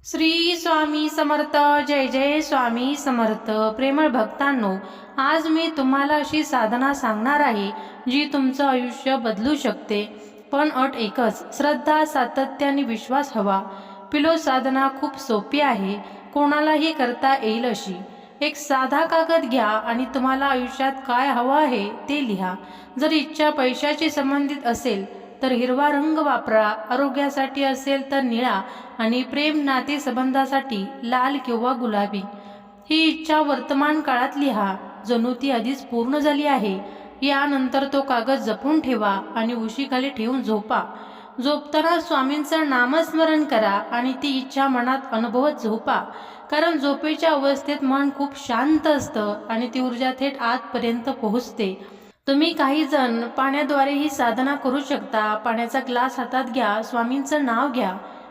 श्री स्वामी समर्थ. जय जय स्वामी समर्थ. प्रेमळ भक्तांनो, आज मी तुम्हाला अशी साधना सांगणार आहे जी तुमचं आयुष्य बदलू शकते. पण अट एकच, श्रद्धा, सातत्य आणि विश्वास हवा. पिलो साधना खूप सोपी आहे, कोणालाही करता येईल अशी. एक साधा कागद घ्या आणि तुम्हाला आयुष्यात काय हवं आहे ते लिहा. जर इच्छा पैशाची संबंधित असेल तर हिरवा रंग वापरा, आरोग्यासाठी असेल तर निळा आणि प्रेम नाते संबंधासाठी लाल किंवा गुलाबी. ही इच्छा वर्तमान काळात लिहा, जणू ती आधीच पूर्ण झाली आहे. यानंतर तो कागद जपून ठेवा आणि उशीखाली ठेवून झोपा. झोपताना स्वामींचं नामस्मरण करा आणि ती इच्छा मनात अनुभवत झोपा. कारण झोपेच्या अवस्थेत मन खूप शांत असतं आणि ती ऊर्जा थेट आतपर्यंत पोहोचते. तुम्ही काही जण पाण्याद्वारे ही साधना करू शकता. पाण्याचा ग्लास हातात घ्या, स्वामींचं नाव घ्या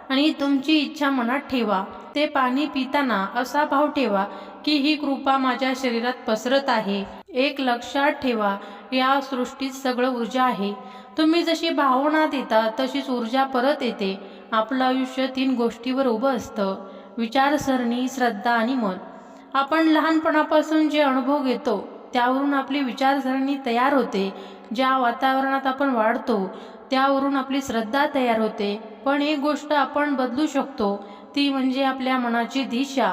आणि तुमची इच्छा मनात ठेवा. ते पाणी पिताना असा भाव ठेवा की ही कृपा माझ्या शरीरात पसरत आहे. एक लक्षात ठेवा, या सृष्टीत सगळं ऊर्जा आहे. तुम्ही जशी भावना देता तशीच ऊर्जा परत येते. आपलं आयुष्य 3 गोष्टीवर उभं असतं: विचारसरणी, श्रद्धा आणि मन. आपण लहानपणापासून जे अनुभव घेतो त्यावरून आपली विचारसरणी तयार होते. ज्या वातावरणात आपण वाढतो त्यावरून आपली श्रद्धा तयार होते. पण एक गोष्ट आपण बदलू शकतो, ती म्हणजे आपल्या मनाची दिशा.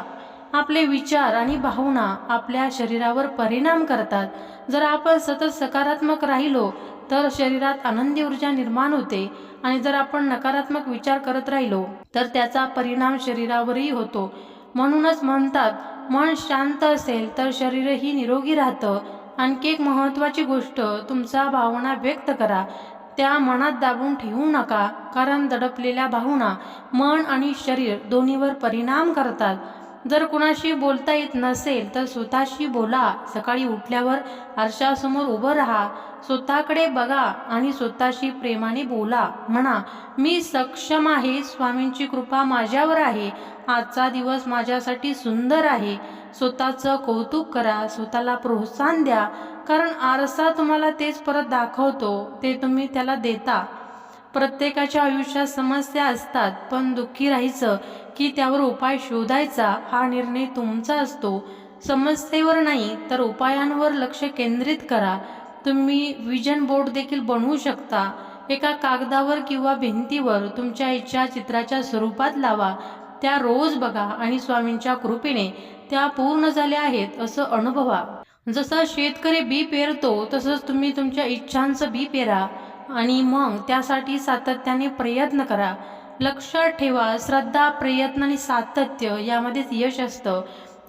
आपले विचार आणि भावना आपल्या शरीरावर परिणाम करतात. जर आपण सतत सकारात्मक राहिलो तर शरीरात आनंदी ऊर्जा निर्माण होते आणि जर आपण नकारात्मक विचार करत राहिलो तर त्याचा परिणाम शरीरावरही होतो. म्हणूनच म्हणतात, मन शांत असेल तर शरीरही निरोगी राहतं. आणखी एक महत्त्वाची गोष्ट, तुमच्या भावना व्यक्त करा, त्या मनात दाबून ठेवू नका. कारण दडपलेल्या भावना मन आणि शरीर दोन्हीवर परिणाम करतात. जर कुणाशी बोलता येत नसेल तर स्वतःशी बोला. सकाळी उठल्यावर आरशासमोर उभं राहा, स्वतःकडे बघा आणि स्वतःशी प्रेमाने बोला. म्हणा, मी सक्षम आहे, स्वामींची कृपा माझ्यावर आहे, आजचा दिवस माझ्यासाठी सुंदर आहे. स्वतःचं कौतुक करा, स्वतःला प्रोत्साहन द्या. कारण आरसा तुम्हाला तेच परत दाखवतो ते तुम्ही त्याला देता. प्रत्येकाच्या आयुष्यात समस्या असतात, पण दुःखी राहायचं की त्यावर उपाय शोधायचा हा निर्णय तुमचा असतो. समस्येवर नाही तर उपायांवर लक्ष केंद्रित करा. तुम्ही विजन बोर्ड देखील बनवू शकता. एका कागदावर किंवा भिंतीवर तुमच्या इच्छा चित्राच्या स्वरूपात लावा. त्या रोज बघा आणि स्वामींच्या कृपेने त्या पूर्ण झाल्या आहेत असं अनुभवा. जसा शेतकरी बी पेरतो तसंच तुम्ही तुमच्या इच्छांचं बी पेरा आणि मग त्यासाठी सातत्याने प्रयत्न करा. लक्षात ठेवा, श्रद्धा, प्रयत्न आणि सातत्य यामध्येच यश असतं.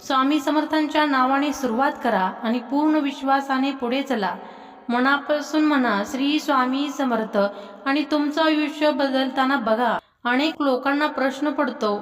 स्वामी समर्थांच्या नावाने सुरुवात करा आणि पूर्ण विश्वासाने पुढे चला. मनापासून म्हणा, श्री स्वामी समर्थ, आणि तुमचं आयुष्य बदलताना बघा. अनेक लोकांना प्रश्न पडतो,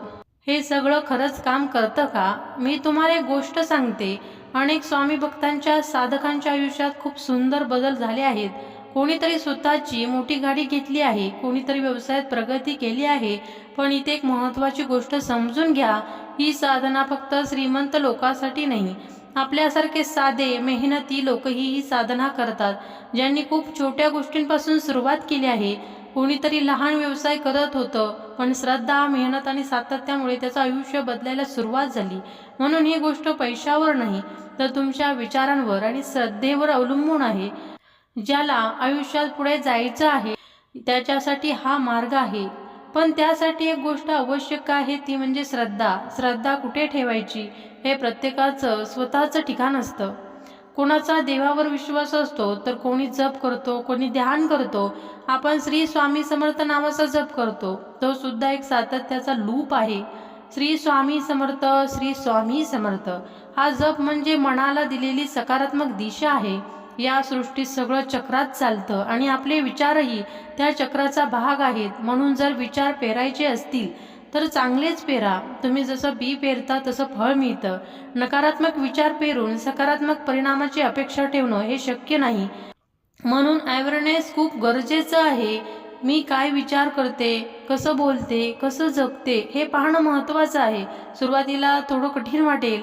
हे सगळं खरंच काम करतं का? मी तुम्हाला एक गोष्ट सांगते, अनेक स्वामी भक्तांच्या, साधकांच्या आयुष्यात खूप सुंदर बदल झाले आहेत. कोणीतरी स्वतःची मोठी गाडी घेतली आहे, कोणीतरी व्यवसायात प्रगती केली आहे. पण इथे एक महत्त्वाची गोष्ट समजून घ्या, ही साधना फक्त श्रीमंत लोकांसाठी नाही. आपल्यासारखे साधे मेहनती लोकही ही साधना करतात, ज्यांनी खूप छोट्या गोष्टींपासून सुरुवात केली आहे. कोणीतरी लहान व्यवसाय करत होतं, पण श्रद्धा, मेहनत आणि सातत्यामुळे त्याचं आयुष्य बदलायला सुरुवात झाली. म्हणून ही गोष्ट पैशावर नाही तर तुमच्या विचारांवर आणि श्रद्धेवर अवलंबून आहे. ज्याला आयुष्यात पुढे जायचं आहे त्याच्यासाठी हा मार्ग आहे. पण त्यासाठी एक गोष्ट आवश्यक आहे, ती म्हणजे श्रद्धा. श्रद्धा कुठे ठेवायची हे प्रत्येकाचं स्वतःचं ठिकाण असतं. कोणाचा देवावर विश्वास असतो तर कोणी जप करतो, कोणी ध्यान करतो. आपण श्री स्वामी समर्थ नावाचा जप करतो, तो सुद्धा एक सातत्याचा लूप आहे. श्री स्वामी समर्थ, श्री स्वामी समर्थ हा जप म्हणजे मनाला दिलेली सकारात्मक दिशा आहे. या सृष्टीत सगळं चक्रात चालतं आणि आपले विचारही त्या चक्राचा भाग आहेत. म्हणून जर विचार पेरायचे असतील तर चांगलेच पेरा. तुम्ही जसं बी पेरता तसं फळ मिळतं. नकारात्मक विचार पेरून सकारात्मक परिणामाची अपेक्षा ठेवणं हे शक्य नाही. म्हणून अवेअरनेस खूप गरजेचं आहे. मी काय विचार करते, कसं बोलते, कसं जगते हे पाहणं महत्त्वाचं आहे. सुरुवातीला थोडं कठीण वाटेल,